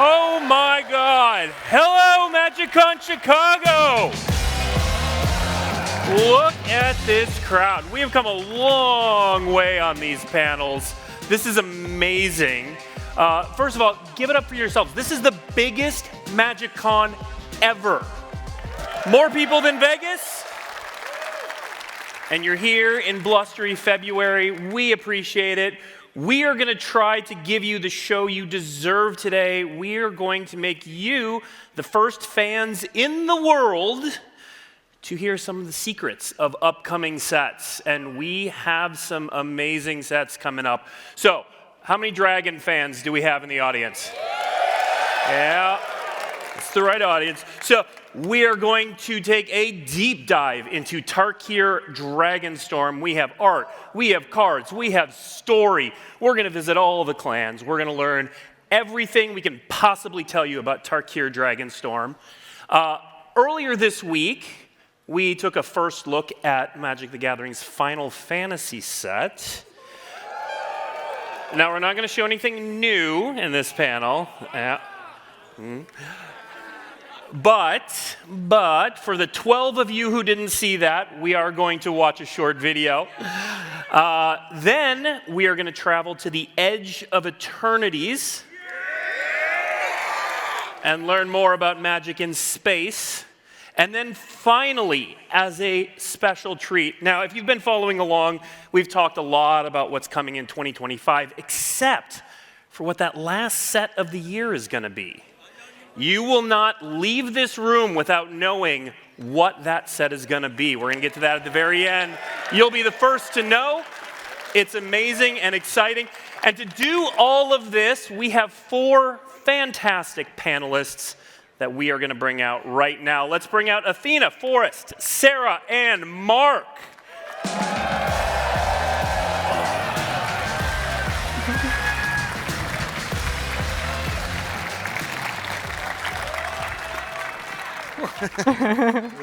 Oh my God. Hello, MagicCon Chicago. Look at this crowd. We have come a long way on these panels. This is amazing. First of all, give it up for yourselves. This is the biggest MagicCon ever. More people than Vegas? And you're here in blustery February. We appreciate it. We are going to try to give you the show you deserve today. We are going to make you the first fans in the world to hear some of the secrets of upcoming sets. And we have some amazing sets coming up. So, how many Dragon fans do we have in the audience? Yeah, it's the right audience. So, we are going to take a deep dive into Tarkir Dragonstorm. We have art, we have cards, we have story. We're going to visit all the clans. We're going to learn everything we can possibly tell you about Tarkir Dragonstorm. Earlier this week, we took a first look at Magic the Gathering's Final Fantasy set. Now, we're not going to show anything new in this panel. But for the 12 of you who didn't see that, we are going to watch a short video. Then we are going to travel to the Edge of Eternities and learn more about magic in space. And then finally, as a special treat, now if you've been following along, we've talked a lot about what's coming in 2025, except for what that last set of the year is going to be. You will not leave this room without knowing what that set is going to be. We're going to get to that at the very end. You'll be the first to know. It's amazing and exciting. And to do all of this, we have 4 fantastic panelists that we are going to bring out right now. Let's bring out Athena, Forrest, Sarah, and Mark.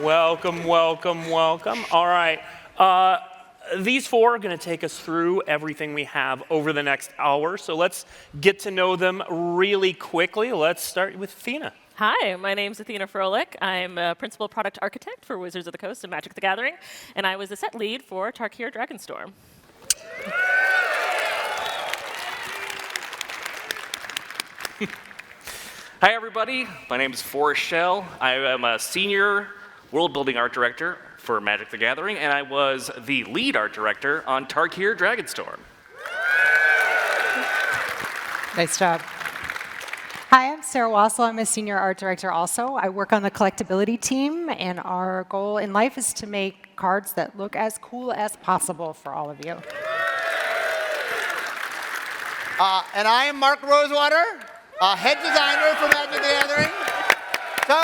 Welcome, welcome, welcome. All right. These 4 are going to take us through everything we have over the next hour. So let's get to know them really quickly. Let's start with Athena. Hi, my name's Athena Froelich. I'm a principal product architect for Wizards of the Coast and Magic the Gathering, and I was the set lead for Tarkir Dragonstorm. Hi, everybody. My name is Forrest Shell. I am a senior world-building art director for Magic the Gathering, and I was the lead art director on Tarkir Dragonstorm. Nice job. Hi, I'm Sarah Wassel. I'm a senior art director also. I work on the collectability team, and our goal in life is to make cards that look as cool as possible for all of you. And I am Mark Rosewater, head designer for Magic the Gathering. So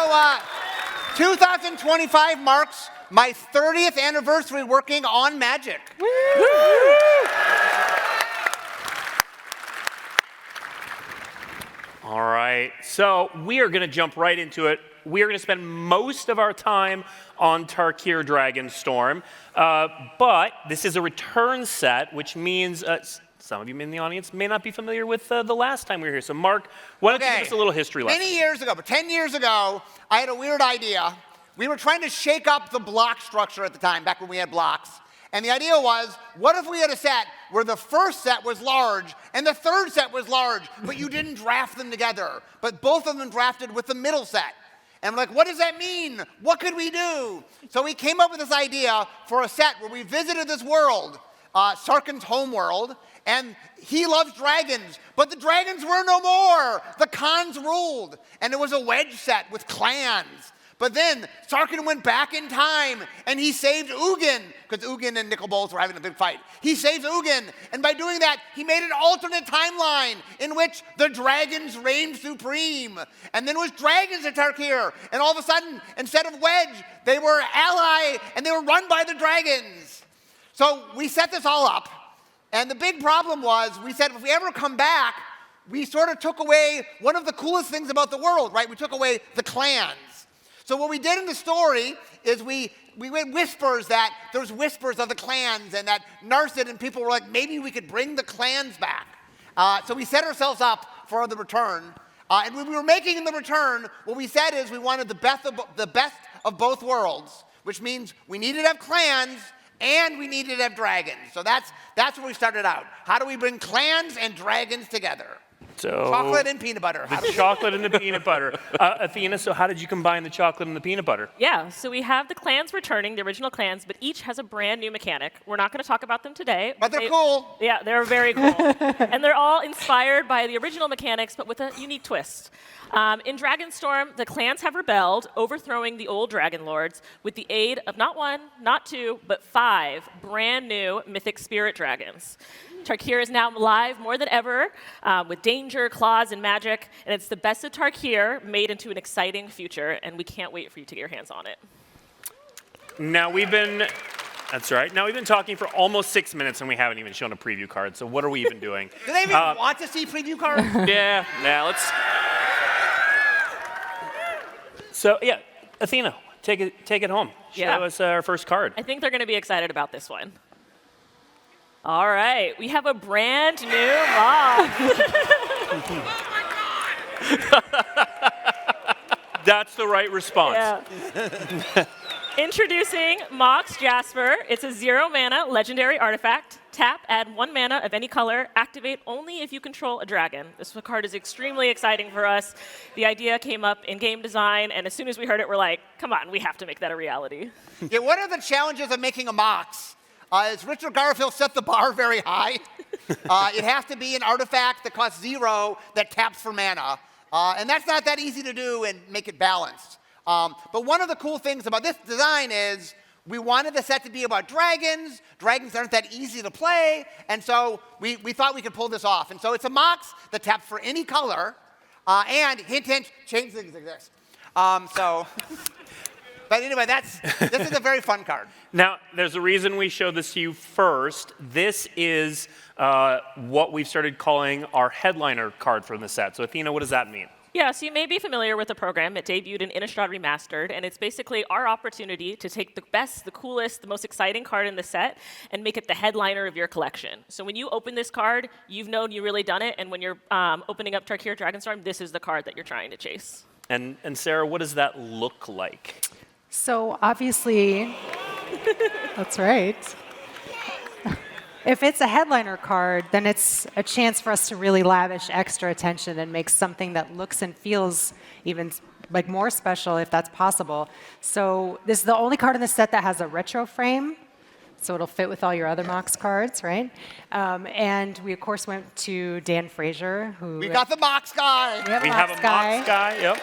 2025 marks my 30th anniversary working on Magic. Woo! Woo! All right, so we are going to jump right into it. We are going to spend most of our time on Tarkir Dragonstorm, but this is a return set, which means some of you in the audience may not be familiar with the last time we were here. So Mark, why don't you give us a little history lesson? Many years ago, but 10 years ago, I had a weird idea. We were trying to shake up the block structure at the time, back when we had blocks. And the idea was, what if we had a set where the first set was large and the third set was large, but you didn't draft them together, but both of them drafted with the middle set? And I'm like, what does that mean? What could we do? So we came up with this idea for a set where we visited this world, Sarkhan's home world, and he loves dragons, but the dragons were no more. The Khans ruled, and it was a wedge set with clans. But then Sarkhan went back in time, and he saved Ugin, because Ugin and Nicol Bolas were having a big fight. He saved Ugin, and by doing that, he made an alternate timeline in which the dragons reigned supreme. And then it was dragons at Tarkir, and all of a sudden, instead of wedge, they were ally, and they were run by the dragons. So we set this all up, and the big problem was, we said if we ever come back, we sort of took away one of the coolest things about the world, right? We took away the clans. So what we did in the story is we went whispers that there's whispers of the clans, and that Narset and people were like, maybe we could bring the clans back. So we set ourselves up for the return. And when we were making the return, what we said is we wanted the best of both worlds, which means we needed to have clans and we needed to have dragons. So that's where we started out. How do we bring clans and dragons together? So Chocolate and peanut butter. the chocolate and the peanut butter. Athena, so how did you combine the chocolate and the peanut butter? Yeah, so we have the clans returning, the original clans, but each has a brand new mechanic. We're not going to talk about them today. But they're cool. Yeah, they're very cool. And they're all inspired by the original mechanics, but with a unique twist. In Dragonstorm, the clans have rebelled, overthrowing the old Dragon Lords with the aid of not 1, not 2, but 5 brand new mythic spirit dragons. Tarkir is now live more than ever with danger, claws, and magic, and it's the best of Tarkir made into an exciting future, and we can't wait for you to get your hands on it. Now that's right. Now we've been talking for almost 6 minutes and we haven't even shown a preview card. So what are we even doing? Do they even want to see preview cards? Yeah, now let's. So yeah, Athena, take it home. Show us our first card. I think they're going to be excited about this one. All right, we have a brand new Mox. That's the right response. Yeah. Introducing Mox Jasper. It's a 0 mana legendary artifact. Tap, add 1 mana of any color. Activate only if you control a dragon. This card is extremely exciting for us. The idea came up in game design, and as soon as we heard it, we're like, come on, we have to make that a reality. Yeah, what are the challenges of making a Mox? As Richard Garfield set the bar very high. It has to be an artifact that costs 0 that taps for mana. And that's not that easy to do and make it balanced. But one of the cool things about this design is we wanted the set to be about dragons. Dragons aren't that easy to play. And so we thought we could pull this off. And so it's a Mox that taps for any color. And hint, hint, change things exist. But anyway, this is a very fun card. Now, there's a reason we showed this to you first. This is what we've started calling our headliner card from the set. So Athena, what does that mean? Yeah, so you may be familiar with the program. It debuted in Innistrad Remastered, and it's basically our opportunity to take the best, the coolest, the most exciting card in the set and make it the headliner of your collection. So when you open this card, you've known you've really done it, and when you're opening up Tarkir Dragonstorm, this is the card that you're trying to chase. And Sarah, what does that look like? So obviously, that's right. If it's a headliner card, then it's a chance for us to really lavish extra attention and make something that looks and feels even like more special if that's possible. So this is the only card in the set that has a retro frame. So it'll fit with all your other Mox cards, right? And we, of course, went to Dan Fraser, who... We got the Mox guy. We have a Mox guy, yep.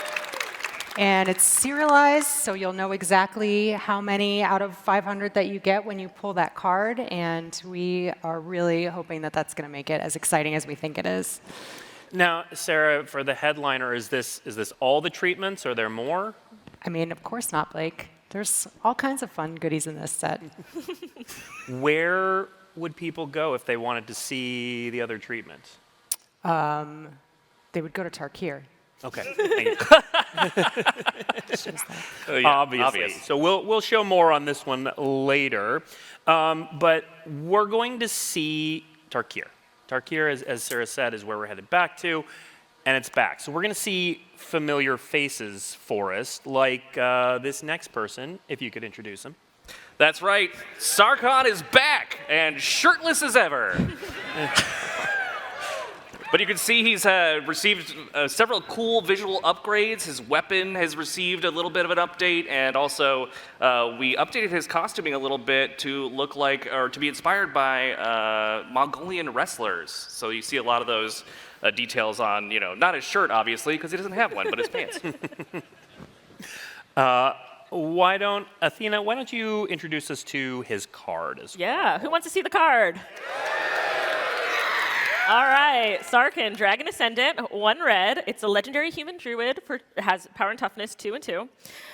And it's serialized, so you'll know exactly how many out of 500 that you get when you pull that card. And we are really hoping that that's going to make it as exciting as we think it is. Now, Sarah, for the headliner, is this all the treatments? Are there more? I mean, of course not, Blake. There's all kinds of fun goodies in this set. Where would people go if they wanted to see the other treatments? They would go to Tarkir. Okay. Thank you. Yeah, Obviously. So we'll show more on this one later. But we're going to see Tarkir. Tarkir, as Sarah said, is where we're headed back to, and it's back. So we're going to see familiar faces for us, like this next person, if you could introduce him. That's right. Sarkhan is back and shirtless as ever. But you can see he's received several cool visual upgrades. His weapon has received a little bit of an update, and also we updated his costuming a little bit to look like, or to be inspired by Mongolian wrestlers. So you see a lot of those details on, not his shirt, obviously, because he doesn't have one, but his pants. Athena, why don't you introduce us to his card as well? Yeah, who wants to see the card? All right, Sarkhan, Dragon Ascendant, 1 red. It's a legendary human druid, has power and toughness 2 and 2.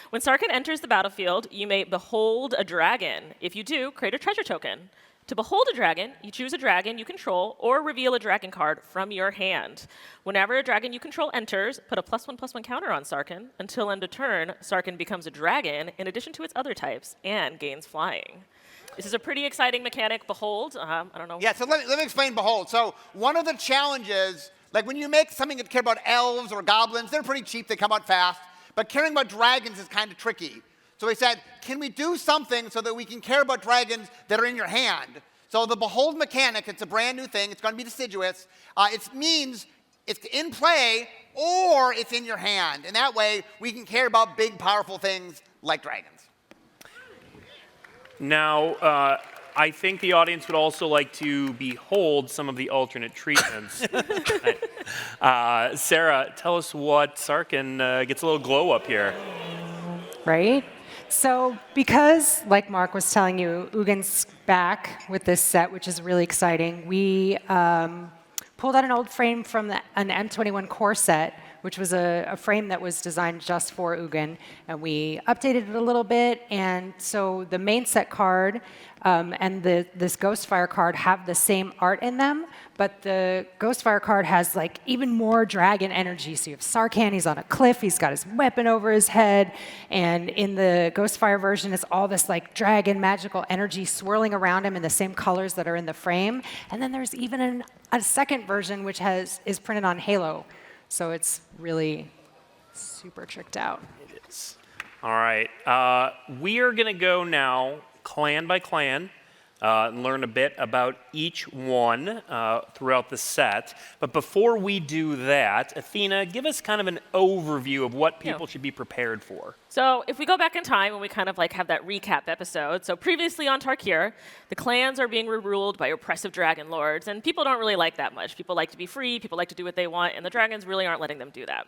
When Sarkhan enters the battlefield, you may behold a dragon. If you do, create a treasure token. To behold a dragon, you choose a dragon you control or reveal a dragon card from your hand. Whenever a dragon you control enters, put a +1/+1 counter on Sarkhan. Until end of turn, Sarkhan becomes a dragon in addition to its other types and gains flying. This is a pretty exciting mechanic, Behold. I don't know. Yeah, so let me explain Behold. So one of the challenges Like when you make something that care about elves or goblins, they're pretty cheap, they come out fast. But caring about dragons is kind of tricky. So we said, can we do something so that we can care about dragons that are in your hand? So the Behold mechanic, it's a brand new thing. It's going to be deciduous. It means it's in play or it's in your hand. And that way, we can care about big, powerful things like dragons. Now, I think the audience would also like to behold some of the alternate treatments. Sarah, tell us what Sarkhan gets a little glow up here. Right? So because, like Mark was telling you, Ugin's back with this set, which is really exciting, we pulled out an old frame from an M21 core set, which was a frame that was designed just for Ugin, and we updated it a little bit, and so the main set card and this Ghostfire card have the same art in them, but the Ghostfire card has like even more dragon energy. So you have Sarkhan, he's on a cliff, he's got his weapon over his head, and in the Ghostfire version, it's all this like dragon magical energy swirling around him in the same colors that are in the frame. And then there's even a second version which is printed on Halo. So it's really super tricked out. It is. All right. We are going to go now clan by clan and learn a bit about each one throughout the set. But before we do that, Athena, give us kind of an overview of what people should be prepared for. So if we go back in time and we kind of like have that recap episode, so previously on Tarkir, the clans are being ruled by oppressive dragon lords, and people don't really like that much. People like to be free, people like to do what they want, and the dragons really aren't letting them do that.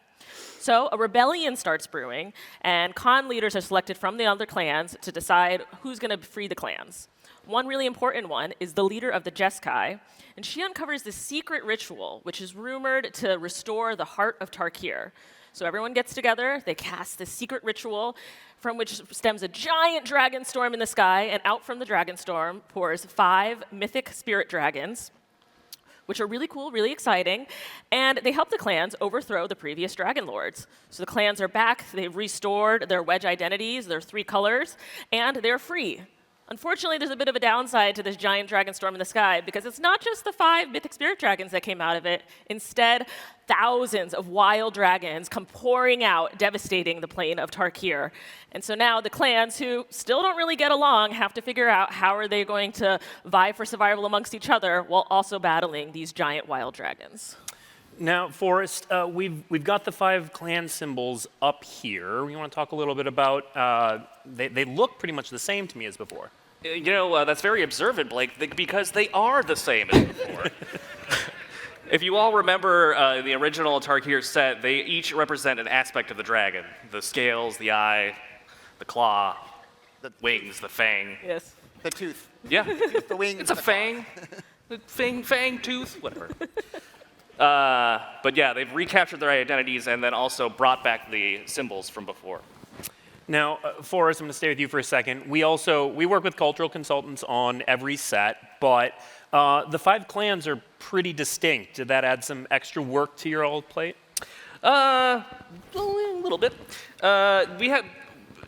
So a rebellion starts brewing, and Khan leaders are selected from the other clans to decide who's going to free the clans. One really important one is the leader of the Jeskai, and she uncovers this secret ritual, which is rumored to restore the heart of Tarkir. So everyone gets together, they cast this secret ritual from which stems a giant dragonstorm in the sky, and out from the dragonstorm pours 5 mythic spirit dragons, which are really cool, really exciting, and they help the clans overthrow the previous dragon lords. So the clans are back, they've restored their wedge identities, their 3 colors, and they're free. Unfortunately, there's a bit of a downside to this giant dragonstorm in the sky, because it's not just the 5 mythic spirit dragons that came out of it. Instead, thousands of wild dragons come pouring out, devastating the plain of Tarkir. And so now the clans, who still don't really get along, have to figure out how are they going to vie for survival amongst each other while also battling these giant wild dragons. Now, Forrest, we've got the 5 clan symbols up here. We want to talk a little bit about, they look pretty much the same to me as before. You know, that's very observant, Blake, because they are the same as before. If you all remember the original Tarkir set, they each represent an aspect of the dragon. The scales, the eye, the claw, the wings, the fang. Yes. The tooth. Yeah. The wings. It's a fang. Fang, tooth, whatever. But yeah, they've recaptured their identities and then also brought back the symbols from before. Now, Forrest, I'm going to stay with you for a second. We work with cultural consultants on every set, but the 5 clans are pretty distinct. Did that add some extra work to your old plate? A little bit. We have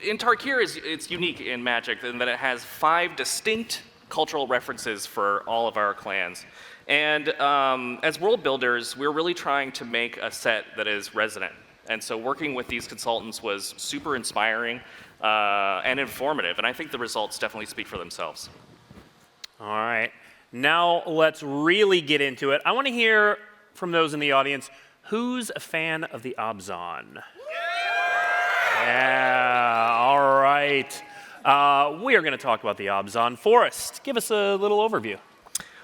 in Tarkir it's unique in Magic in that it has 5 distinct cultural references for all of our clans. And as world builders, we're really trying to make a set that is resonant. And so working with these consultants was super inspiring and informative. And I think the results definitely speak for themselves. All right. Now let's really get into it. I want to hear from those in the audience, who's a fan of the Abzan? Yeah, all right. We are going to talk about the Abzan. Forrest, give us a little overview.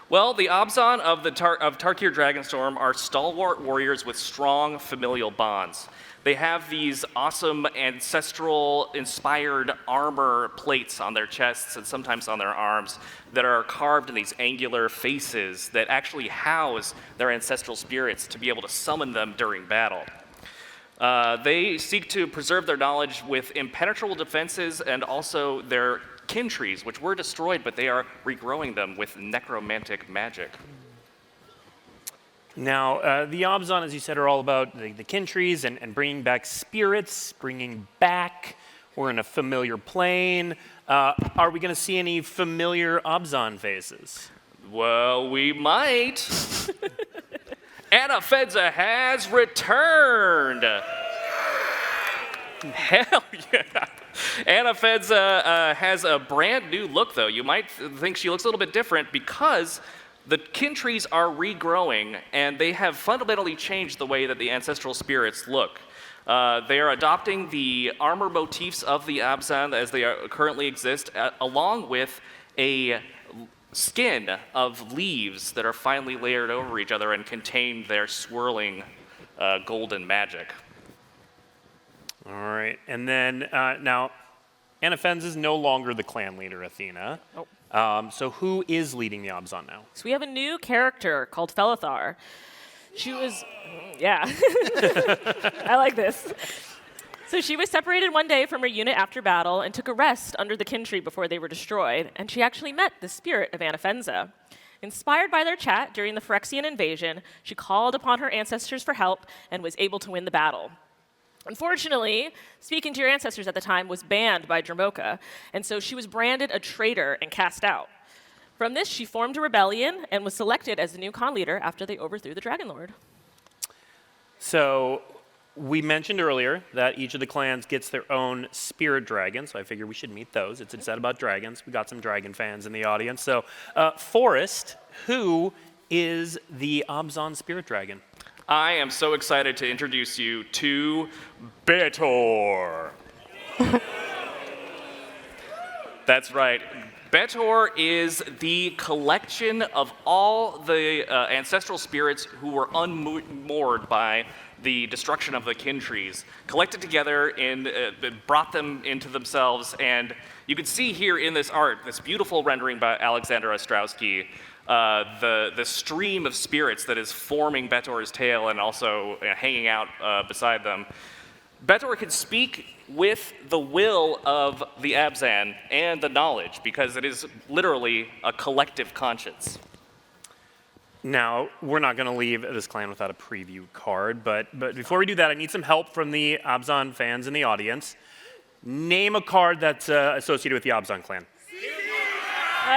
Well, the Abzan of Tarkir Dragonstorm are stalwart warriors with strong familial bonds. They have these awesome ancestral-inspired armor plates on their chests and sometimes on their arms that are carved in these angular faces that actually house their ancestral spirits to be able to summon them during battle. They seek to preserve their knowledge with impenetrable defenses and also their kin trees, which were destroyed, but they are regrowing them with necromantic magic. Now, the Abzan, as you said, are all about the kin trees and bringing back spirits, bringing back. We're in a familiar plane. Are we going to see any familiar Abzan faces? Well, we might. Anna Fedza has returned. Hell yeah. Anna Fedza has a brand new look, though. You might think she looks a little bit different because the kin trees are regrowing, and they have fundamentally changed the way that the ancestral spirits look. They are adopting the armor motifs of the Abzan as they currently exist, along with a skin of leaves that are finely layered over each other and contain their swirling golden magic. All right, and then now, Anna Fedza is no longer the clan leader, Athena. Oh. So who is leading the Abzan now? So we have a new character called Felithar. She was, yeah, I like this. So she was separated one day from her unit after battle and took a rest under the kin tree before they were destroyed, and she actually met the spirit of Anna Fedza. Inspired by their chat during the Phyrexian invasion, she called upon her ancestors for help and was able to win the battle. Unfortunately, speaking to your ancestors at the time was banned by Dramoka, and so she was branded a traitor and cast out. From this, she formed a rebellion and was selected as the new Khan leader after they overthrew the Dragon Lord. So we mentioned earlier that each of the clans gets their own spirit dragon, so I figure we should meet those. It's a set about dragons. We got some dragon fans in the audience. So Forrest, who is the Abzan spirit dragon? I am so excited to introduce you to Betor. That's right. Betor is the collection of all the ancestral spirits who were unmoored by the destruction of the kin trees, collected together and brought them into themselves. And you can see here in this art, this beautiful rendering by Alexander Ostrowski, the stream of spirits that is forming Betor's tail and also hanging out beside them. Betor can speak with the will of the Abzan and the knowledge because it is literally a collective conscience. Now, we're not going to leave this clan without a preview card, but before we do that, I need some help from the Abzan fans in the audience. Name a card that's associated with the Abzan clan.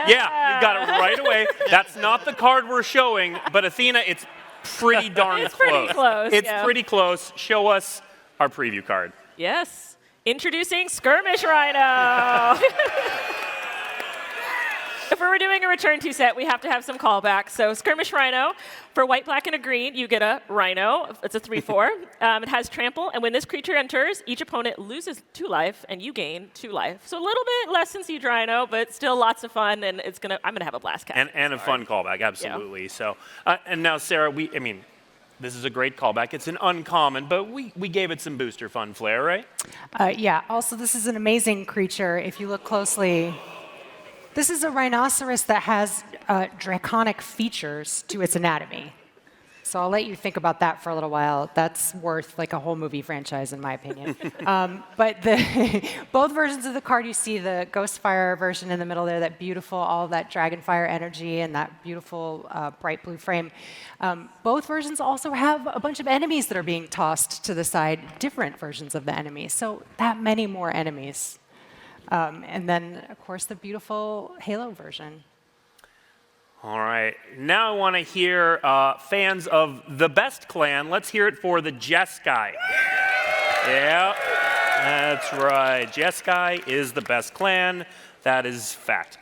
Yeah, you got it right away. That's not the card we're showing, but Athena, it's pretty darn It's close. pretty close, It's yeah. pretty close. Show us our preview card. Yes. Introducing Skirmish Rhino. If we were doing a return to set, we have to have some callbacks. So Skirmish Rhino, for white, black, and a green, you get a Rhino. It's a 3/4. It has trample, and when this creature enters, each opponent loses 2 life, and you gain 2 life. So a little bit less than Siege Rhino, but still lots of fun, and I'm gonna have a blast cast. And a fun callback, absolutely. So, and now Sarah, this is a great callback. It's an uncommon, but we gave it some booster fun flair, right? Yeah, also this is an amazing creature. If you look closely, this is a rhinoceros that has draconic features to its anatomy. So I'll let you think about that for a little while. That's worth like a whole movie franchise, in my opinion. But both versions of the card, you see the Ghostfire version in the middle there, that beautiful, all that Dragonfire energy and that beautiful bright blue frame. Both versions also have a bunch of enemies that are being tossed to the side, different versions of the enemies. So that many more enemies. And then, of course, the beautiful Halo version. All right. Now I want to hear fans of the best clan. Let's hear it for the Jeskai. Yeah, that's right. Jeskai is the best clan. That is fact.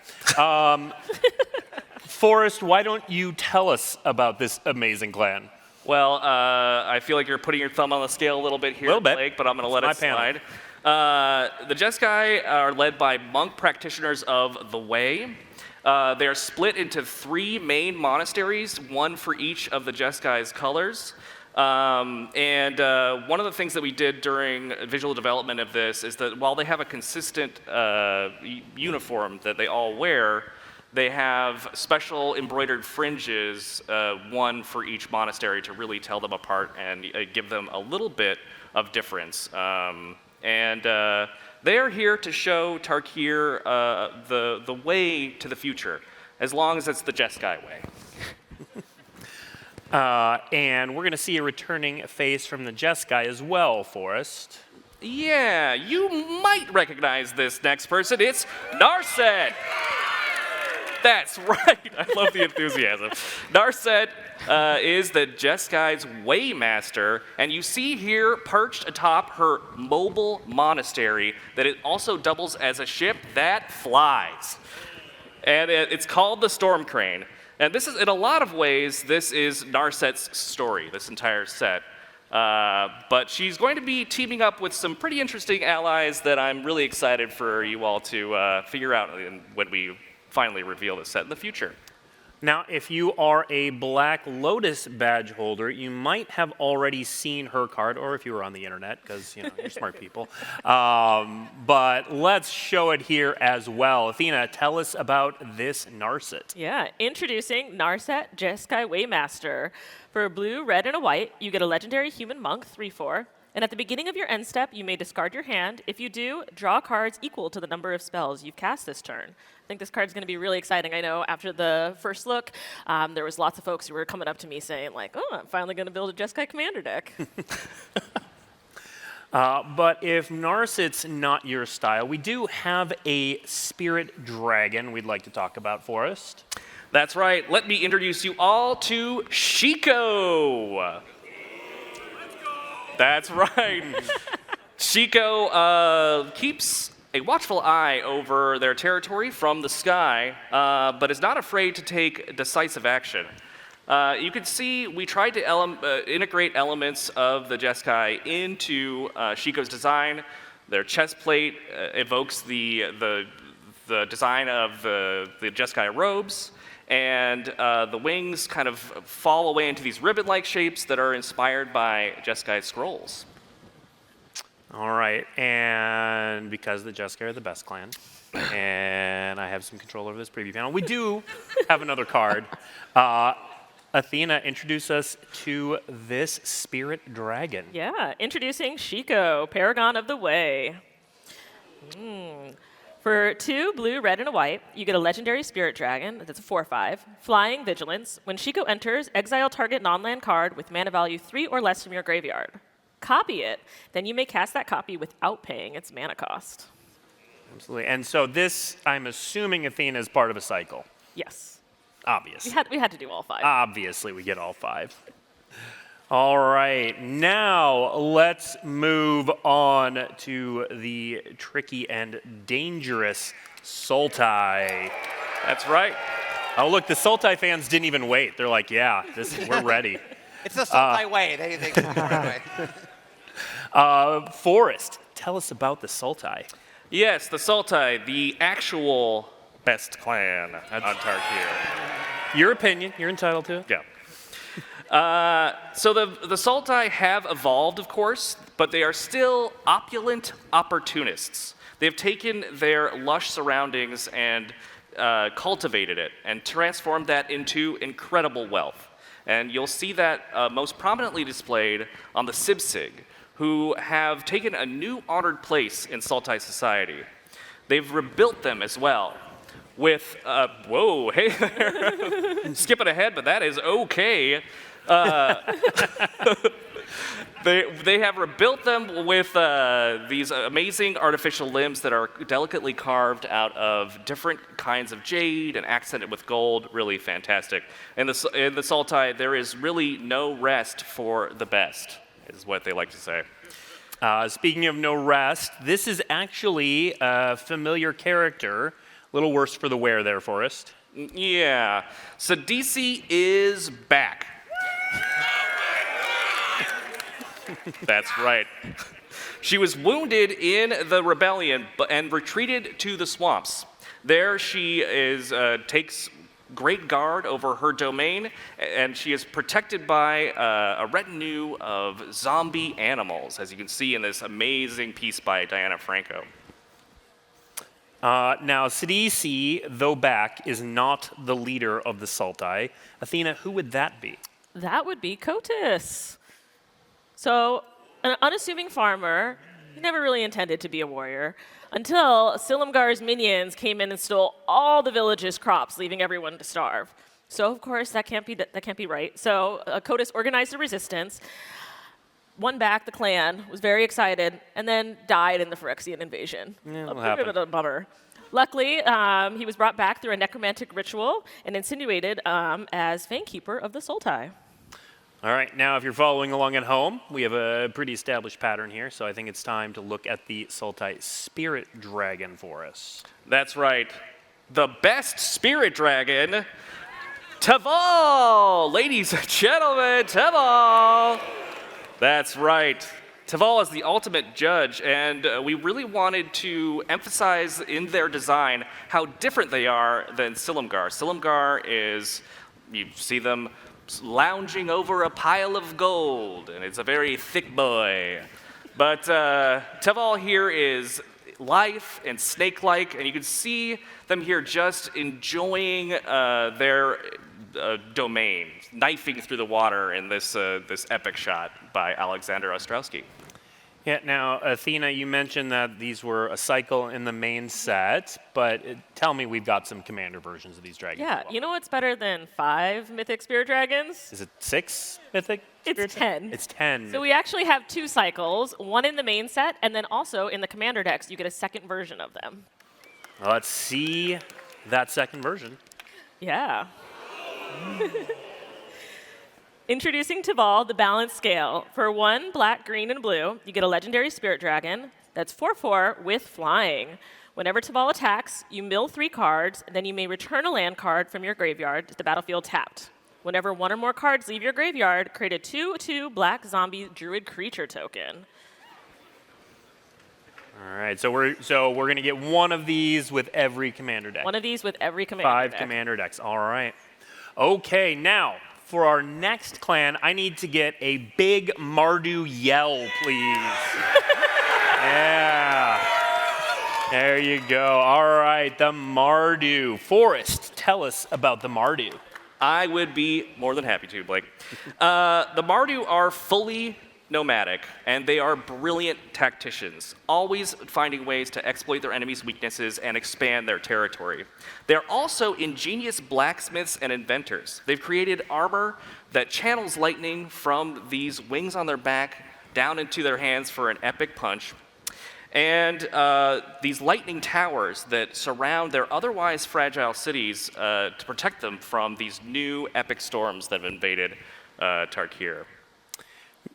Forrest, why don't you tell us about this amazing clan? Well, I feel like you're putting your thumb on the scale a little bit here, Blake, but I'm going to let it slide. The Jeskai are led by monk practitioners of the Way. They are split into 3 main monasteries, one for each of the Jeskai's colors. And one of the things that we did during visual development of this is that while they have a consistent uniform that they all wear, they have special embroidered fringes, one for each monastery, to really tell them apart and give them a little bit of difference. They are here to show Tarkir the way to the future, as long as it's the Jeskai way. And we're going to see a returning face from the Jeskai as well, Forrest. Yeah, you might recognize this next person. It's Narset. That's right. I love the enthusiasm. Narset is the Jeskai's Waymaster, and you see here perched atop her mobile monastery that it also doubles as a ship that flies. And it's called the Storm Crane. And this is, in a lot of ways, this is Narset's story, this entire set. But she's going to be teaming up with some pretty interesting allies that I'm really excited for you all to figure out when we finally reveal this set in the future. Now, if you are a Black Lotus badge holder, you might have already seen her card, or if you were on the internet, because you're smart people. But let's show it here as well. Athena, tell us about this Narset. Yeah, introducing Narset Jeskai Waymaster. For a blue, red, and a white, you get a legendary human monk, 3/4. And at the beginning of your end step, you may discard your hand. If you do, draw cards equal to the number of spells you've cast this turn. I think this card's going to be really exciting. I know after the first look, there was lots of folks who were coming up to me saying, like, oh, I'm finally going to build a Jeskai commander deck. But if Narset's not your style, we do have a Spirit Dragon we'd like to talk about, Forrest. That's right. Let me introduce you all to Shiko. That's right. Shiko keeps a watchful eye over their territory from the sky, but is not afraid to take decisive action. You can see we tried to integrate elements of the Jeskai into Shiko's design. Their chest plate evokes the design of the Jeskai robes. And the wings kind of fall away into these ribbon-like shapes that are inspired by Jeskai scrolls. All right, and because the Jeskai are the best clan, and I have some control over this preview panel, we do have another card. Athena, introduce us to this Spirit Dragon. Yeah, introducing Shiko, Paragon of the Way. For 2 blue, red, and a white, you get a legendary Spirit Dragon. That's a 4/5. Flying Vigilance. When Shiko enters, exile target non-land card with mana value 3 or less from your graveyard. Copy it. Then you may cast that copy without paying its mana cost. Absolutely. And so this, I'm assuming, Athena, is part of a cycle. Yes. Obvious. We had to do all 5. Obviously, we get all 5. All right, now let's move on to the tricky and dangerous Sultai. That's right. Oh, look, the Sultai fans didn't even wait. They're like, yeah, we're ready. It's the Sultai way. They can do it way. Forrest, tell us about the Sultai. Yes, the Sultai, the actual best clan on Tarkir. Your opinion, you're entitled to it. Yeah. So the Sultai have evolved, of course, but they are still opulent opportunists. They've taken their lush surroundings and cultivated it and transformed that into incredible wealth. And you'll see that most prominently displayed on the Sibsig, who have taken a new honored place in Sultai society. They've rebuilt them as well with, whoa, hey there, skipping ahead, but that is okay. They have rebuilt them with these amazing artificial limbs that are delicately carved out of different kinds of jade and accented with gold. Really fantastic. In the Sultai, there is really no rest for the best, is what they like to say. Speaking of no rest, this is actually a familiar character. A little worse for the wear there, Forrest. Yeah. Sidisi is back. That's right. She was wounded in the rebellion and retreated to the swamps. There she takes great guard over her domain, and she is protected by a retinue of zombie animals, as you can see in this amazing piece by Diana Franco. Now, Sidisi, though back, is not the leader of the Sultai. Athena, who would that be? That would be Kotis. So, an unassuming farmer, he never really intended to be a warrior, until Silumgar's minions came in and stole all the village's crops, leaving everyone to starve. So, of course, that can't be right. So, Kotis organized a resistance, won back the clan, was very excited, and then died in the Phyrexian invasion. Yeah, A bit of a bummer. Luckily, he was brought back through a necromantic ritual and insinuated as Fanekeeper of the Sultai. All right, now if you're following along at home, we have a pretty established pattern here, so I think it's time to look at the Sultai Spirit Dragon for us. That's right. The best spirit dragon, Taval! Ladies and gentlemen, Taval! That's right. Taval is the ultimate judge, and we really wanted to emphasize in their design how different they are than Silumgar. Silumgar is, you see them lounging over a pile of gold, and it's a very thick boy. But Taval here is lithe and snake-like, and you can see them here just enjoying their domain, knifing through the water in this epic shot by Alexander Ostrowski. Yeah, now, Athena, you mentioned that these were a cycle in the main set, but tell me we've got some commander versions of these dragons. Yeah, as well. you know what's better than 5 mythic spirit dragons? Is it 6 mythic? It's 10. It's 10. So we actually have 2 cycles, one in the main set, and then also in the commander decks, you get a second version of them. Well, let's see that second version. Yeah. Introducing Taval, the balance scale. For 1 black, green, and blue, you get a legendary spirit dragon that's 4/4 with flying. Whenever Taval attacks, you mill 3 cards, and then you may return a land card from your graveyard to the battlefield tapped. Whenever 1 or more cards leave your graveyard, create a 2/2 black zombie druid creature token. All right, so we're going to get one of these with every commander deck. One of these with every commander 5 deck. commander decks. All right. Okay, now for our next clan, I need to get a big Mardu yell, please. Yeah. There you go. All right, the Mardu. Forrest, tell us about the Mardu. I would be more than happy to, Blake. The Mardu are fully nomadic, and they are brilliant tacticians, always finding ways to exploit their enemies' weaknesses and expand their territory. They're also ingenious blacksmiths and inventors. They've created armor that channels lightning from these wings on their back down into their hands for an epic punch. And these lightning towers that surround their otherwise fragile cities to protect them from these new epic storms that have invaded Tarkir.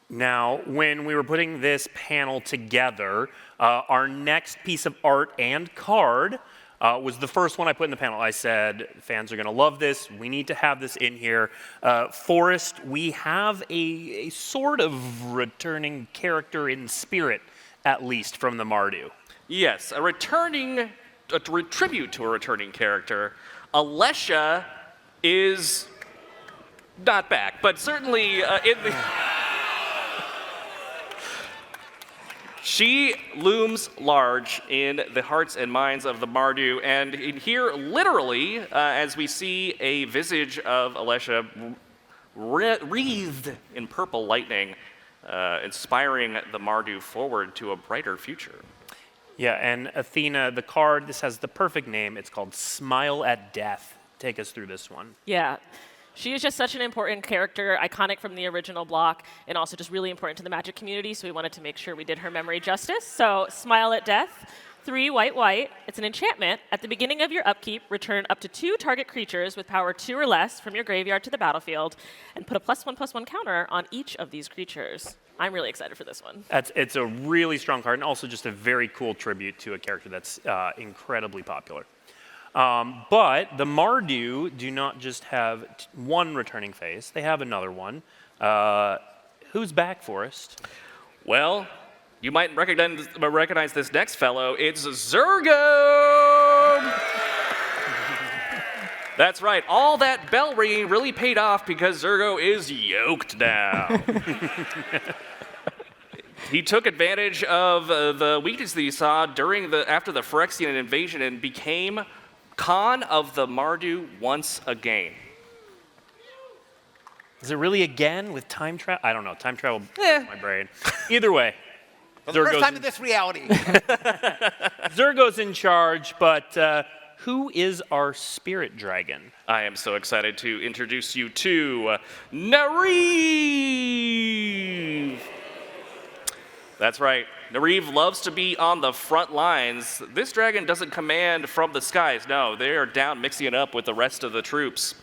Now, when we were putting this panel together, our next piece of art and card was the first one I put in the panel. I said, fans are going to love this. We need to have this in here. Forrest, we have a sort of returning character in spirit, at least, from the Mardu. Yes, a tribute to a returning character. Alesha is not back, but certainly in the... She looms large in the hearts and minds of the Mardu, and in here, literally, as we see a visage of Alesha wreathed in purple lightning, inspiring the Mardu forward to a brighter future. Yeah, and Athena, the card, this has the perfect name. It's called Smile at Death. Take us through this one. Yeah. She is just such an important character, iconic from the original block, and also just really important to the Magic community, so we wanted to make sure we did her memory justice. So, Smile at Death, 3 white. It's an enchantment. At the beginning of your upkeep, return up to 2 target creatures with power 2 or less from your graveyard to the battlefield, and put a +1/+1 counter on each of these creatures. I'm really excited for this one. It's a really strong card, and also just a very cool tribute to a character that's incredibly popular. But the Mardu do not just have one returning face, they have another one. Who's back, Forrest? Well, you might recognize this next fellow. It's Zurgo! That's right, all that bell ringing really paid off because Zurgo is yoked now. He took advantage of the weakness that he saw after the Phyrexian invasion and became Khan of the Mardu once again. Is it really again with time travel? I don't know. Time travel my brain. Either way. For the first time in this reality. Zurgo's in charge, but who is our spirit dragon? I am so excited to introduce you to Nariv! That's right. Nariv loves to be on the front lines. This dragon doesn't command from the skies. No, they are down mixing it up with the rest of the troops.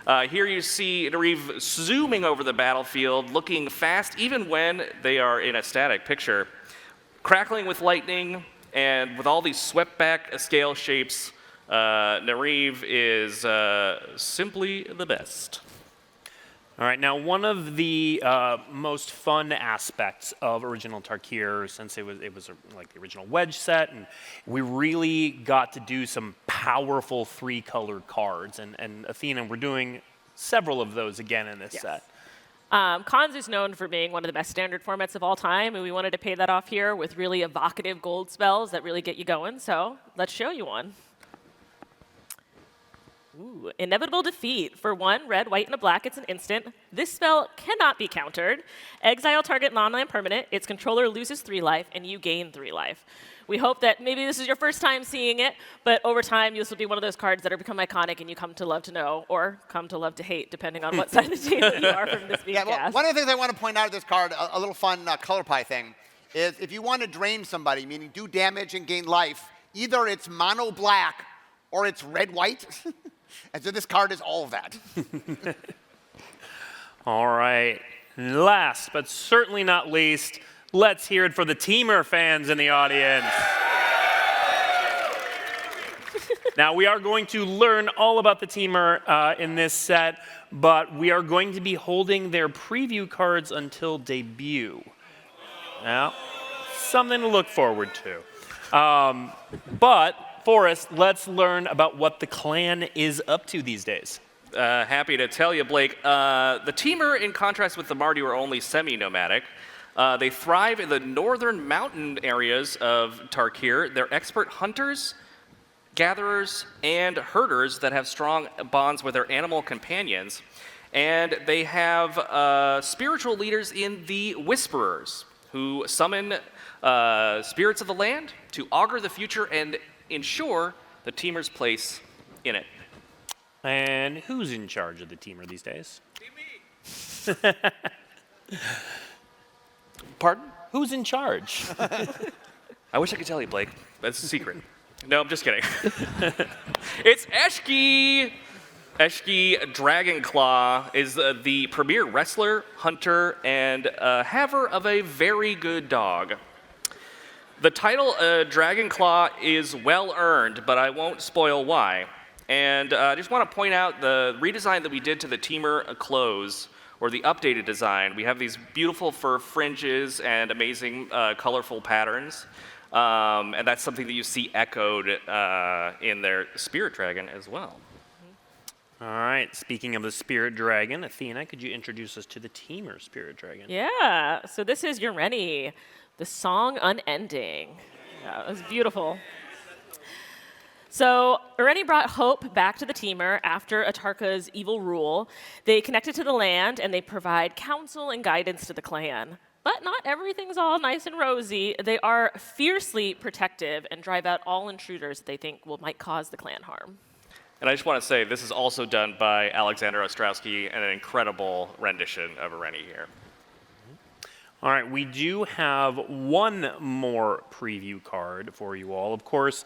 Here you see Nariv zooming over the battlefield, looking fast even when they are in a static picture. Crackling with lightning, and with all these swept back scale shapes, Nariv is simply the best. All right, now one of the most fun aspects of original Tarkir, since it was like the original Wedge set, and we really got to do some powerful 3-colored cards. And Athena, we're doing several of those again in this set. Cons is known for being one of the best standard formats of all time, and we wanted to pay that off here with really evocative gold spells that really get you going. So let's show you one. Ooh, Inevitable Defeat. For 1 red, white, and a black, it's an instant. This spell cannot be countered. Exile target non-land permanent. Its controller loses 3 life, and you gain 3 life. We hope that maybe this is your first time seeing it, but over time, this will be one of those cards that have become iconic and you come to love to know, or come to love to hate, depending on what side of the table you are from this being cast. One of the things I want to point out of this card, a little fun color pie thing, is if you want to drain somebody, meaning do damage and gain life, either it's mono black or it's red white. And so this card is all of that. All right. Last, but certainly not least, let's hear it for the Temur fans in the audience. Now, we are going to learn all about the Temur in this set, but we are going to be holding their preview cards until debut. Now, something to look forward to. But Forrest, let's learn about what the clan is up to these days. Happy to tell you, Blake. The Temur, in contrast with the Mardu, are only semi-nomadic. They thrive in the northern mountain areas of Tarkir. They're expert hunters, gatherers, and herders that have strong bonds with their animal companions. And they have spiritual leaders in the Whisperers, who summon spirits of the land to augur the future and ensure the Temur's place in it. And who's in charge of the Temur these days? Pardon? Who's in charge? I wish I could tell you, Blake. That's a secret. No, I'm just kidding. It's Eshki! Eshki Dragonclaw is the premier wrestler, hunter, and haver of a very good dog. The title Dragonclaw is well earned, but I won't spoil why. And I just want to point out the redesign that we did to the Temur clothes, or the updated design. We have these beautiful fur fringes and amazing colorful patterns. And that's something that you see echoed in their Spirit Dragon as well. All right, speaking of the Spirit Dragon, Athena, could you introduce us to the Temur Spirit Dragon? Yeah, so this is Ureni, the song unending. Yeah, it was beautiful. So Ureni brought hope back to the Temur after Atarka's evil rule. They connected to the land, and they provide counsel and guidance to the clan. But not everything's all nice and rosy. They are fiercely protective and drive out all intruders they think might cause the clan harm. And I just want to say, this is also done by Alexander Ostrowski, and an incredible rendition of Ureni here. All right, we do have one more preview card for you all. Of course,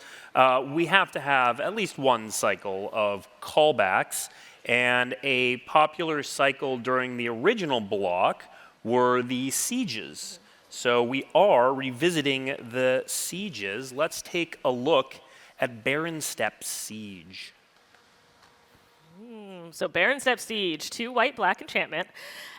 we have to have at least one cycle of callbacks, and a popular cycle during the original block were the sieges. So we are revisiting the sieges. Let's take a look at Baronstep Siege. So Baronstep Siege, 2 white-black enchantment.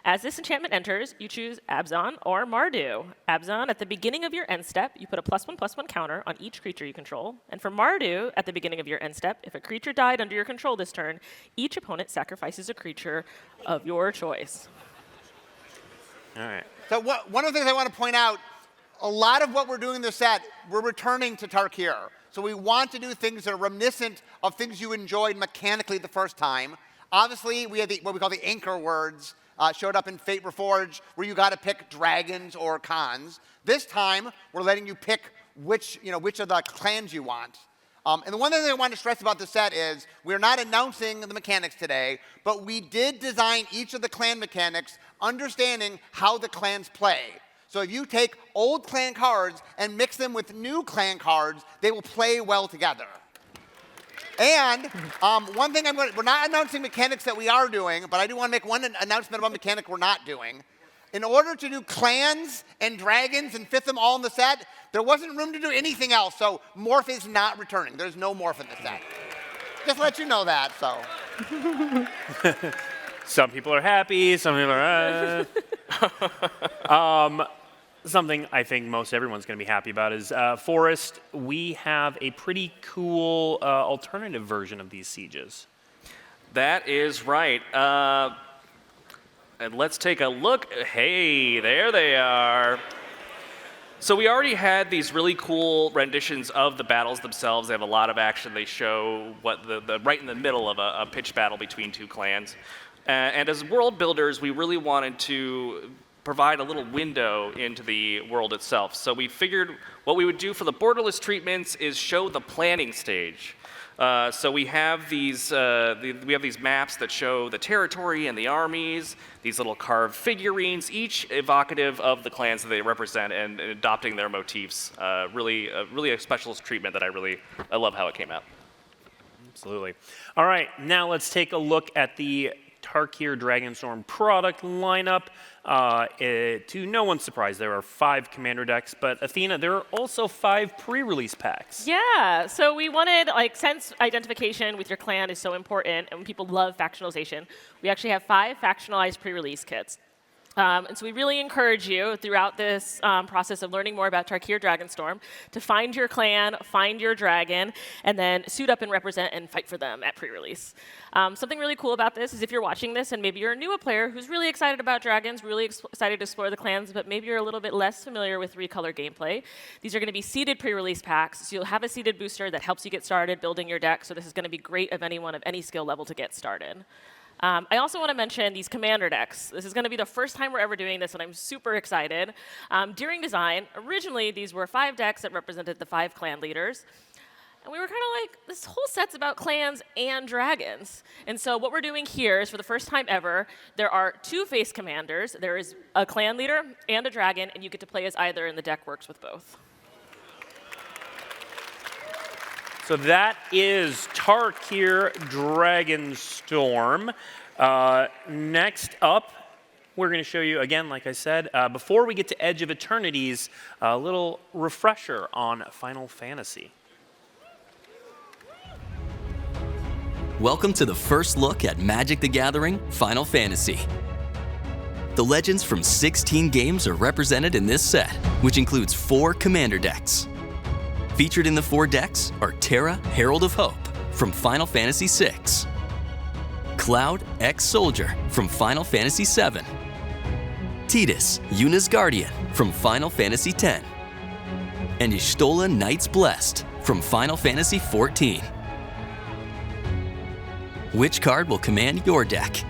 As this enchantment enters, you choose Abzan or Mardu. Abzan, at the beginning of your end step, you put a +1/+1 counter on each creature you control. And for Mardu, at the beginning of your end step, if a creature died under your control this turn, each opponent sacrifices a creature of your choice. All right. So one of the things I want to point out, a lot of what we're doing in this set, we're returning to Tarkir. So we want to do things that are reminiscent of things you enjoyed mechanically the first time. Obviously, we have what we call the anchor words showed up in Fate Reforged, where you got to pick dragons or cons. This time, we're letting you pick which of the clans you want. And the one thing I want to stress about this set is we're not announcing the mechanics today, but we did design each of the clan mechanics understanding how the clans play. So if you take old clan cards and mix them with new clan cards, they will play well together. And one thing we're not announcing mechanics that we are doing, but I do want to make one announcement about mechanic we're not doing. In order to do clans and dragons and fit them all in the set, there wasn't room to do anything else, so Morph is not returning. There's no Morph in the set. Just to let you know that, so. Some people are happy, some people are... Something I think most everyone's going to be happy about is Forest. We have a pretty cool alternative version of these sieges. That is right. And let's take a look. Hey, there they are. So we already had these really cool renditions of the battles themselves. They have a lot of action. They show what the right in the middle of a pitched battle between two clans. And as world builders, we really wanted to provide a little window into the world itself. So we figured what we would do for the borderless treatments is show the planning stage. So we have these maps that show the territory and the armies, these little carved figurines, each evocative of the clans that they represent and adopting their motifs. Really a specialist treatment that I love how it came out. Absolutely. All right, now let's take a look at the Tarkir Dragonstorm product lineup. To no one's surprise, there are 5 commander decks, but Athena, there are also 5 pre-release packs. Yeah, so we wanted, since identification with your clan is so important and people love factionalization, we actually have 5 factionalized pre-release kits. And so we really encourage you throughout this process of learning more about Tarkir Dragonstorm to find your clan, find your dragon, and then suit up and represent and fight for them at pre-release. Something really cool about this is if you're watching this and maybe you're a newer player who's really excited about dragons, really excited to explore the clans, but maybe you're a little bit less familiar with 3-color gameplay, these are going to be seeded pre-release packs. So you'll have a seeded booster that helps you get started building your deck. So this is going to be great of anyone of any skill level to get started. I also want to mention these commander decks. This is going to be the first time we're ever doing this, and I'm super excited. During design, originally these were 5 decks that represented the 5 clan leaders. And we were kind of like, this whole set's about clans and dragons. And so what we're doing here is for the first time ever, there are 2 face commanders. There is a clan leader and a dragon, and you get to play as either, and the deck works with both. So that is Tarkir Dragonstorm. Next up, we're going to show you, again, like I said, before we get to Edge of Eternities, a little refresher on Final Fantasy. Welcome to the first look at Magic the Gathering Final Fantasy. The legends from 16 games are represented in this set, which includes 4 commander decks. Featured in the 4 decks are Terra, Herald of Hope from Final Fantasy VI, Cloud, Ex-Soldier from Final Fantasy VII, Tidus, Yuna's Guardian from Final Fantasy X, and Y'shtola, Knights Blessed from Final Fantasy XIV. Which card will command your deck?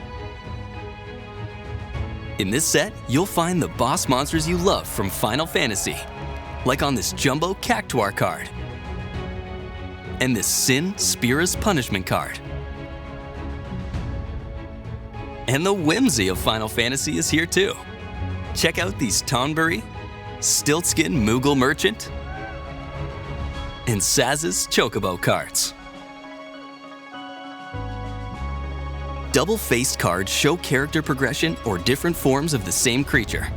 In this set, you'll find the boss monsters you love from Final Fantasy, like on this Jumbo Cactuar card, and this Sin Spira's Punishment card. And the whimsy of Final Fantasy is here too. Check out these Tonberry, Stiltskin Moogle Merchant, and Saz's Chocobo cards. Double-faced cards show character progression or different forms of the same creature.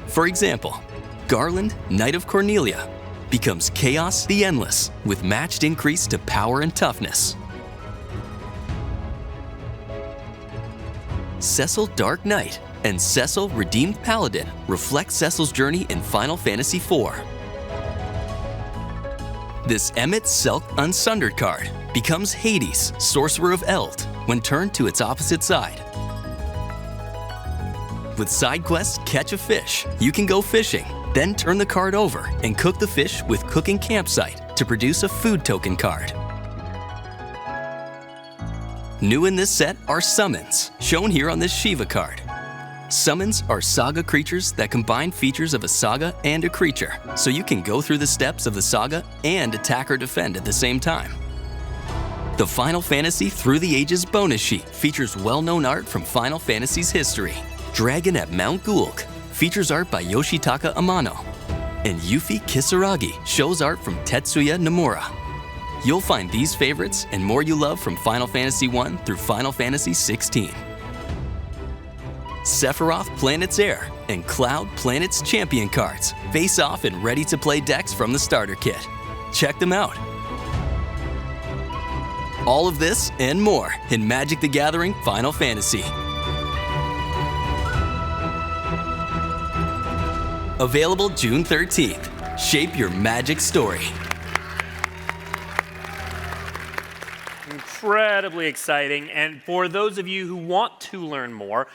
For example, Garland, Knight of Cornelia, becomes Chaos the Endless with matched increase to power and toughness. Cecil Dark Knight and Cecil Redeemed Paladin reflect Cecil's journey in Final Fantasy IV. This Emmett Selk Unsundered card becomes Hades, Sorcerer of Eld, when turned to its opposite side. With side quest Catch a Fish, you can go fishing, then turn the card over and cook the fish with Cooking Campsite to produce a food token card. New in this set are summons, shown here on this Shiva card. Summons are saga creatures that combine features of a saga and a creature, so you can go through the steps of the saga and attack or defend at the same time. The Final Fantasy Through the Ages bonus sheet features well-known art from Final Fantasy's history. Dragon at Mount Gulk features art by Yoshitaka Amano. And Yuffie Kisaragi shows art from Tetsuya Nomura. You'll find these favorites and more you love from Final Fantasy I through Final Fantasy XVI. Sephiroth Planet's Heir and Cloud Planet's Champion cards face off in ready-to-play decks from the starter kit. Check them out. All of this and more in Magic the Gathering Final Fantasy. Available June 13th. Shape your Magic story. Incredibly exciting. And for those of you who want to learn more,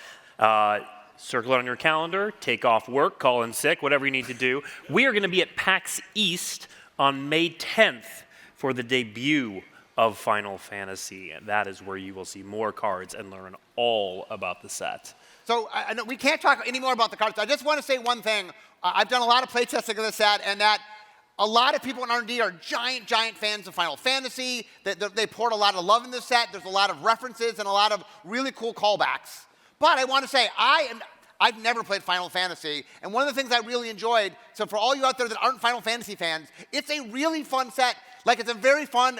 circle it on your calendar, take off work, call in sick, whatever you need to do. We are going to be at PAX East on May 10th for the debut of Final Fantasy. And that is where you will see more cards and learn all about the set. So I know we can't talk any more about the cards. I just want to say one thing. I've done a lot of playtesting of this set, and that a lot of people in R&D are giant fans of Final Fantasy. They poured a lot of love in this set. There's a lot of references and a lot of really cool callbacks. But I want to say, I've never played Final Fantasy, and one of the things I really enjoyed, so for all you out there that aren't Final Fantasy fans, it's a really fun set. Like, it's a very fun,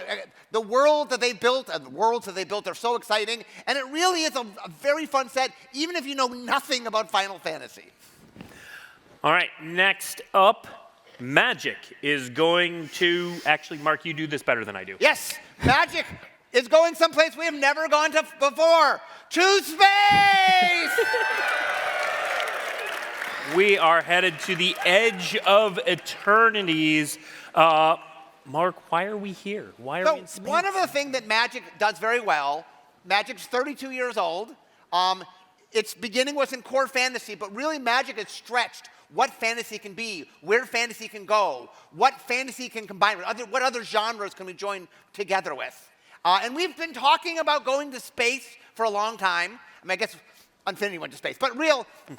the world that they built, and the worlds that they built are so exciting, and it really is a very fun set, even if you know nothing about Final Fantasy. All right, next up, Magic is going to, actually, Mark, you do this better than I do. Yes, Magic is going someplace we have never gone to before, to space! We are headed to the Edge of Eternities. Mark, why are we here? Why are we in space? One of the things that Magic does very well, Magic's 32 years old. Its beginning was in core fantasy, but really Magic has stretched what fantasy can be, where fantasy can go, what fantasy can combine with, what other genres can we join together with. And we've been talking about going to space for a long time. I mean, I guess Infinity went to space, but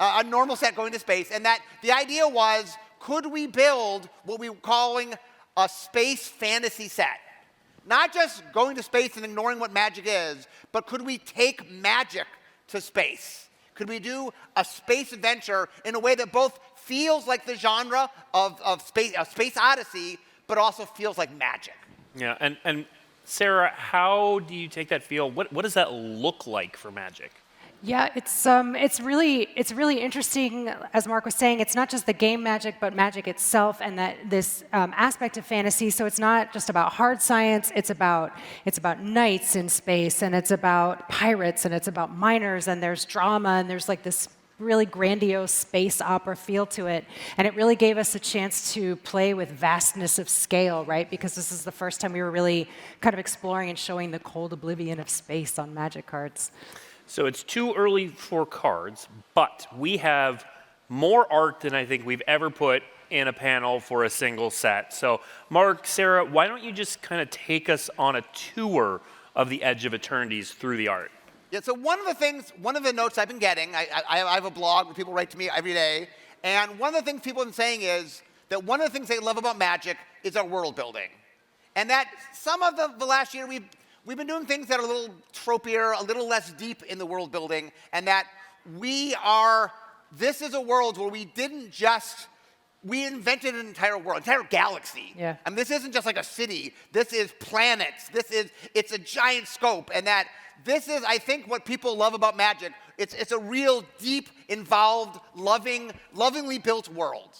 a normal set going to space. And that the idea was, could we build what we were calling a space fantasy set? Not just going to space and ignoring what Magic is, but could we take Magic to space? Could we do a space adventure in a way that both feels like the genre of Space Odyssey, but also feels like Magic? Yeah, and Sarah, how do you take that feel? What does that look like for Magic? Yeah, it's really interesting. As Mark was saying, it's not just the game Magic, but Magic itself, and that this aspect of fantasy. So it's not just about hard science. It's about knights in space, and it's about pirates, and it's about miners, and there's drama, and there's like this really grandiose space opera feel to it. And it really gave us a chance to play with vastness of scale, right? Because this is the first time we were really kind of exploring and showing the cold oblivion of space on Magic cards. So it's too early for cards, but we have more art than I think we've ever put in a panel for a single set. So Mark, Sarah, why don't you just kind of take us on a tour of the Edge of Eternities through the art? Yeah, so one of the notes I've been getting, I have a blog where people write to me every day, and one of the things people have been saying is that one of the things they love about Magic is our world building. And that some of the last year we've been doing things that are a little tropier, a little less deep in the world building, and that this is a world where we invented an entire world, entire galaxy. Yeah. And this isn't just like a city, this is planets, it's a giant scope, and that this is, I think, what people love about Magic. It's a real deep, involved, lovingly built world.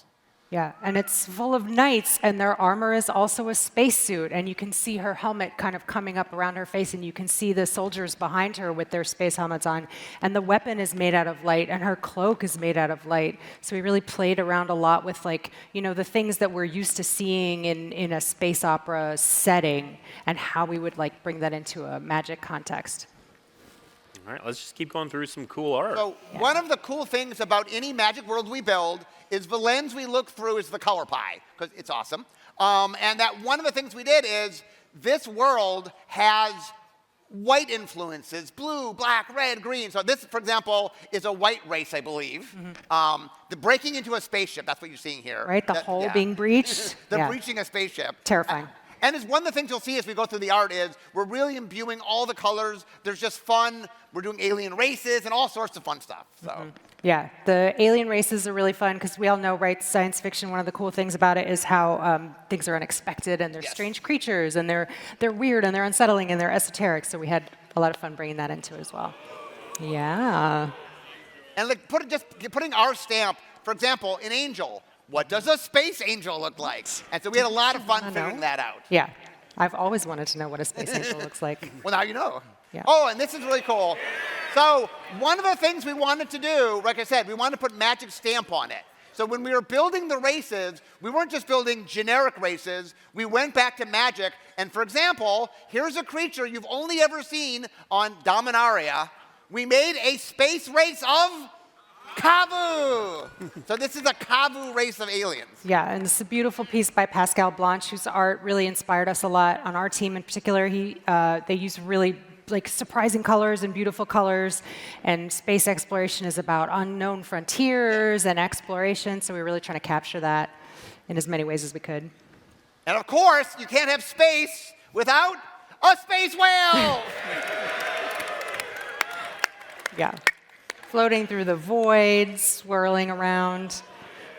Yeah, and it's full of knights, and their armor is also a spacesuit, and you can see her helmet kind of coming up around her face, and you can see the soldiers behind her with their space helmets on, and the weapon is made out of light, and her cloak is made out of light. So we really played around a lot with, like, the things that we're used to seeing in a space opera setting, and how we would bring that into a Magic context. All right, let's just keep going through some cool art. So one of the cool things about any Magic world we build is the lens we look through is the color pie, because it's awesome. And that one of the things we did is this world has white influences, blue, black, red, green. So this, for example, is a white race, I believe. Mm-hmm. The breaking into a spaceship, that's what you're seeing here. Right, the hole being breached. They're breaching a spaceship. Terrifying. And it's one of the things you'll see as we go through the art is we're really imbuing all the colors. There's just fun. We're doing alien races and all sorts of fun stuff. So. Yeah, the alien races are really fun because we all know, right, science fiction, one of the cool things about it is how things are unexpected and they're strange creatures and they're weird and they're unsettling and they're esoteric. So we had a lot of fun bringing that into it as well. Yeah. And like putting our stamp, for example, in Angel, what does a space angel look like? And so we had a lot of fun figuring that out. Yeah, I've always wanted to know what a space angel looks like. Well, now you know. Yeah. Oh, and this is really cool. So one of the things we wanted to do, like I said, we wanted to put Magic stamp on it. So when we were building the races, we weren't just building generic races. We went back to Magic. And for example, here's a creature you've only ever seen on Dominaria. We made a space race of Kavu. So this is a Kavu race of aliens. Yeah, and it's a beautiful piece by Pascal Blanche, whose art really inspired us a lot on our team in particular. They use really surprising colors and beautiful colors, and space exploration is about unknown frontiers and exploration, so we were really trying to capture that in as many ways as we could. And of course, you can't have space without a space whale. Yeah. Floating through the void, swirling around.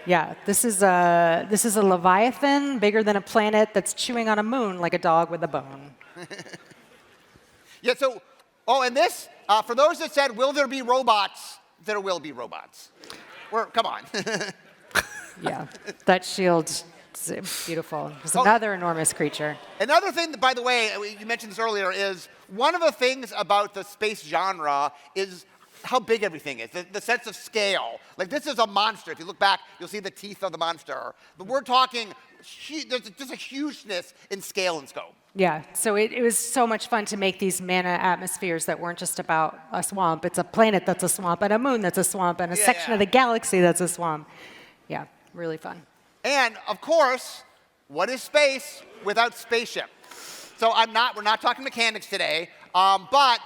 Yeah, this is a Leviathan bigger than a planet that's chewing on a moon like a dog with a bone. Yeah, so, and this, for those that said, will there be robots? There will be robots. Come on. Yeah, that shield is beautiful. It's another enormous creature. Another thing, by the way, you mentioned this earlier, is one of the things about the space genre is how big everything is, the sense of scale. Like, this is a monster. If you look back, you'll see the teeth of the monster. But we're talking, there's just a hugeness in scale and scope. Yeah, so it was so much fun to make these mana atmospheres that weren't just about a swamp. It's a planet that's a swamp, and a moon that's a swamp, and a section of the galaxy that's a swamp. Yeah, really fun. And, of course, what is space without spaceship? So we're not talking mechanics today, but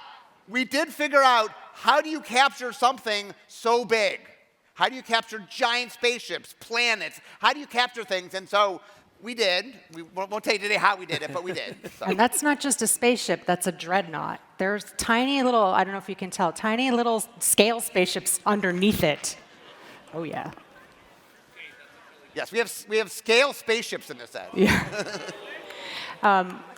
we did figure out, how do you capture something so big? How do you capture giant spaceships, planets? How do you capture things? And so we did. We won't tell you today how we did it, but we did. So. And that's not just a spaceship, that's a dreadnought. There's tiny little, I don't know if you can tell, tiny little scale spaceships underneath it. Oh, yeah. Yes, we have scale spaceships in this set. Yeah.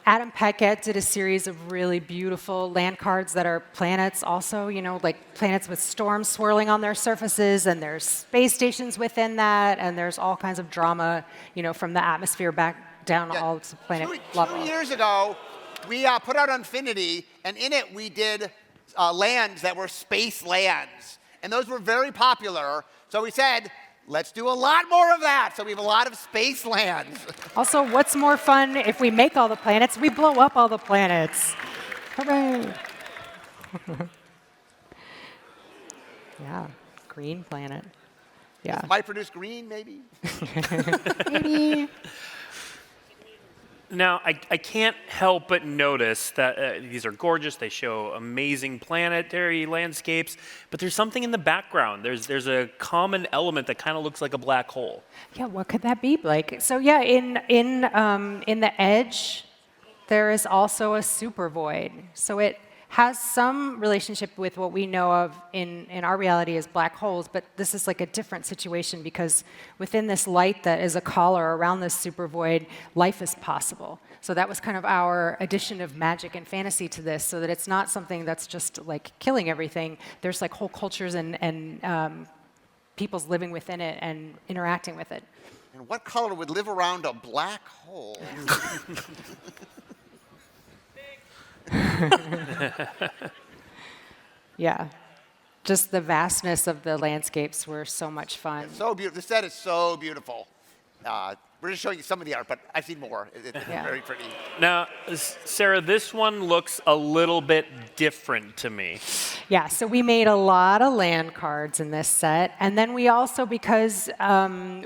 Adam Paquette did a series of really beautiful land cards that are planets also, like planets with storms swirling on their surfaces, and there's space stations within that, and there's all kinds of drama, from the atmosphere back down all to planet level. 2 years ago, we put out Infinity, and in it we did lands that were space lands. And those were very popular, so we said, let's do a lot more of that. So we have a lot of space lands. Also, what's more fun if we make all the planets? We blow up all the planets. Hooray! Yeah, green planet. Yeah. This might produce green, maybe? Maybe. Now, I can't help but notice that these are gorgeous. They show amazing planetary landscapes, but there's something in the background. There's a common element that kind of looks like a black hole. Yeah, what could that be, Blake? So yeah, in the Edge, there is also a super void. So it has some relationship with what we know of in our reality as black holes, but this is like a different situation because within this light that is a collar around this super void, life is possible. So that was kind of our addition of magic and fantasy to this, so that it's not something that's just like killing everything. There's like whole cultures and peoples living within it and interacting with it. And what color would live around a black hole? Yeah, just the vastness of the landscapes were so much fun. It's so beautiful. The set is so beautiful. We're just showing you some of the art, but I've seen more. It's very pretty. Now, Sarah, this one looks a little bit different to me. Yeah, so we made a lot of land cards in this set. And then we also, because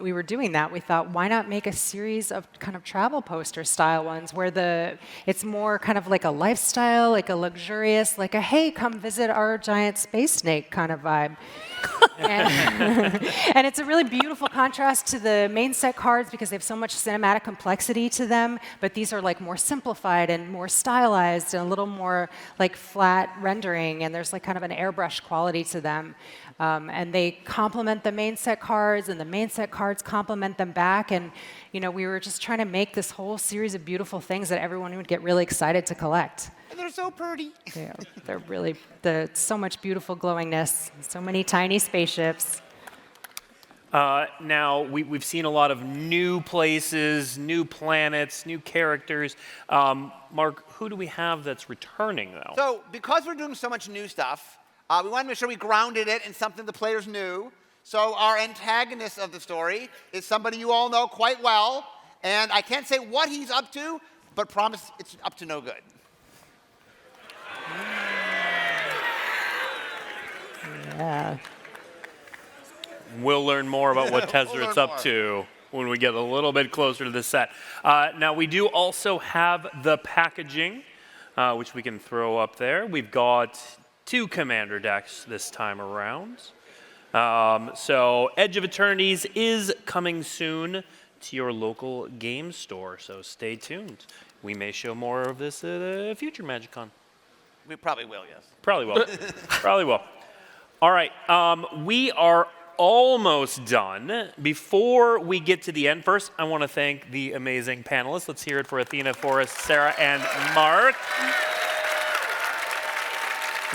we were doing that, we thought, why not make a series of kind of travel poster style ones where it's more kind of like a lifestyle, like a luxurious, like a, hey, come visit our giant space snake kind of vibe. And it's a really beautiful contrast to the main set cards because they have so much cinematic complexity to them, but these are like more simplified and more stylized and a little more like flat rendering, and there's like kind of an airbrush quality to them. And they complement the main set cards, and the main set cards complement them back. And we were just trying to make this whole series of beautiful things that everyone would get really excited to collect. And they're so pretty. Yeah, they're really so much beautiful glowingness, so many tiny spaceships. Now, we've seen a lot of new places, new planets, new characters. Mark, who do we have that's returning, though? So because we're doing so much new stuff, we wanted to make sure we grounded it in something the players knew. So our antagonist of the story is somebody you all know quite well, and I can't say what he's up to, but promise it's up to no good. Yeah. We'll learn more about what Tezzeret's up to when we get a little bit closer to the set. Now, we do also have the packaging, which we can throw up there. We've got 2 commander decks this time around. So Edge of Eternities is coming soon to your local game store, so stay tuned. We may show more of this at a future MagicCon. We probably will, yes. Probably will. Probably will. All right, we are almost done. Before we get to the end, first, I want to thank the amazing panelists. Let's hear it for Athena, Forrest, Sarah, and Mark.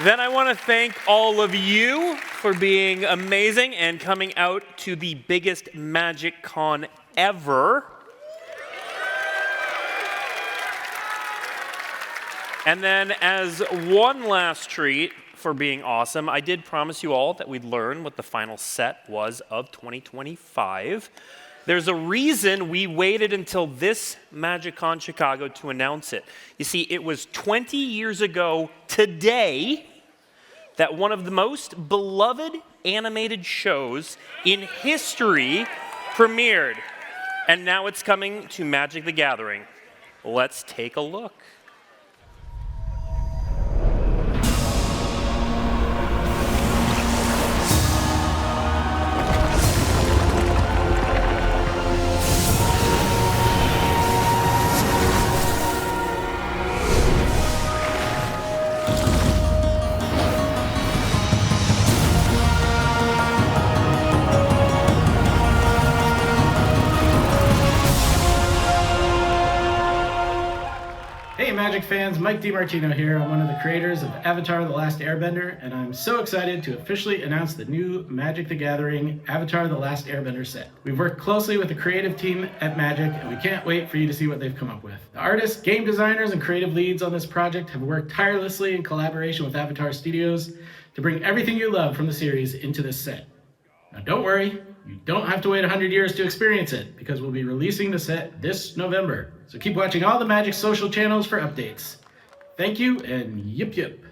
Then I want to thank all of you for being amazing and coming out to the biggest MagicCon ever. And then as one last treat for being awesome, I did promise you all that we'd learn what the final set was of 2025. There's a reason we waited until this MagicCon Chicago to announce it. You see, it was 20 years ago today that one of the most beloved animated shows in history premiered. And now it's coming to Magic the Gathering. Let's take a look. Magic fans, Mike DiMartino here. I'm one of the creators of Avatar: The Last Airbender, and I'm so excited to officially announce the new Magic the Gathering Avatar: The Last Airbender set. We've worked closely with the creative team at Magic, and we can't wait for you to see what they've come up with. The artists, game designers, and creative leads on this project have worked tirelessly in collaboration with Avatar Studios to bring everything you love from the series into this set. Now don't worry, you don't have to wait 100 years to experience it, because we'll be releasing the set this November. So keep watching all the Magic social channels for updates. Thank you, and yip yip.